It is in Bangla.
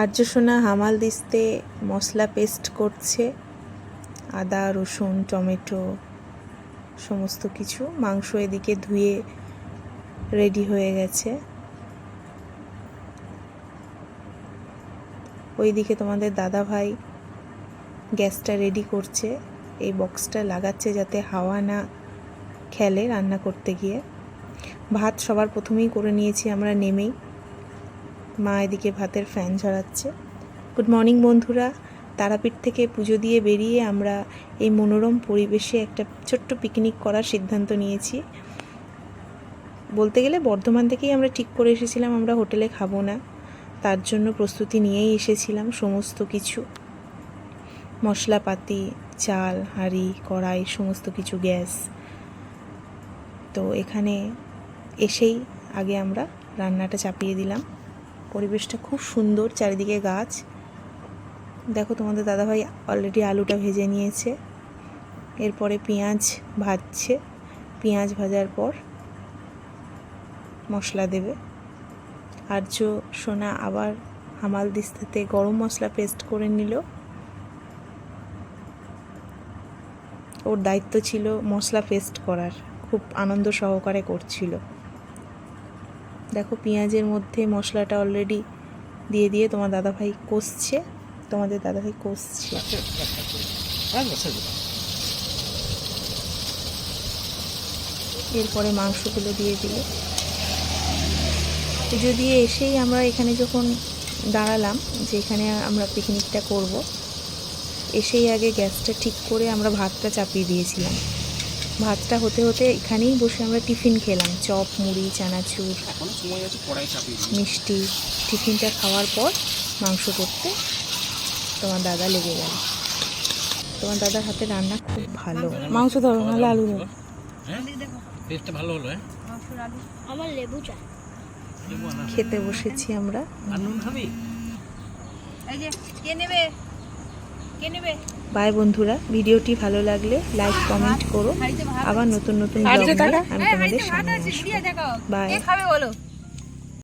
আর্য সোনা হামাল দিস্তে মশলা পেস্ট করছে, আদা রসুন টমেটো সমস্ত কিছু। মাংস এদিকে ধুয়ে রেডি হয়ে গেছে। ওইদিকে তোমাদের দাদা ভাই গ্যাসটা রেডি করছে, এই বক্সটা লাগাচ্ছে যাতে হাওয়া না খেলে রান্না করতে গিয়ে। ভাত সবার প্রথমেই করে নিয়েছি আমরা নেমেই। মা এদিকে ভাতের ফ্যান ঝরাচ্ছে। গুড মর্নিং বন্ধুরা, তারাপীঠ থেকে পুজো দিয়ে বেরিয়ে আমরা এই মনোরম পরিবেশে একটা ছোট্ট পিকনিক করার সিদ্ধান্ত নিয়েছি। বলতে গেলে বর্ধমান থেকেই আমরা ঠিক করে এসেছিলাম আমরা হোটেলে খাবো না, তার জন্য প্রস্তুতি নিয়েই এসেছিলাম সমস্ত কিছু, মশলাপাতি, চাল, হাঁড়ি, কড়াই, সমস্ত কিছু, গ্যাস। তো এখানে এসেই আগে আমরা রান্নাটা চাপিয়ে দিলাম। পরিবেশটা খুব সুন্দর, চারিদিকে গাছ। দেখো তোমাদের দাদাভাই অলরেডি আলুটা ভেজে নিয়েছে, এরপরে পেঁয়াজ ভাজছে। পেঁয়াজ ভাজার পর মশলা দেবে। আর্য সোনা আবার হামাল দিস্তাতে গরম মশলা পেস্ট করে নিল। ওর দায়িত্ব ছিল মশলা পেস্ট করার, খুব আনন্দ সহকারে করছিল। দেখো পেঁয়াজের মধ্যে মশলাটা অলরেডি দিয়ে দিয়ে তোমার দাদাভাই কষছে, এরপরে মাংসগুলো দিয়ে দিল। পুজো দিয়ে এসেই আমরা এখানে যখন দাঁড়ালাম যে এখানে আমরা পিকনিকটা করব, এসেই আগে গ্যাসটা ঠিক করে আমরা ভাতটা চাপিয়ে দিয়েছিলাম। ভাতটা হতে হতে এখানেই বসে আমরা টিফিন খেলাম, চপ, মুড়ি, চানাচুর, মিষ্টি। টিফিনটা খাওয়ার পর মাংস করতে তোমার দাদা লেগে গেল। তোমার দাদার হাতে রান্না খুব ভালো। মাংস ধরো, নাহলে আলু ধরো। খেতে বসেছি আমরা। বাই বন্ধুরা, ভিডিওটি ভালো লাগলে লাইক কমেন্ট করো। আবার নতুন নতুন ব্লগ নিয়ে আমি তোমাদের সামনে আসবো। বাই।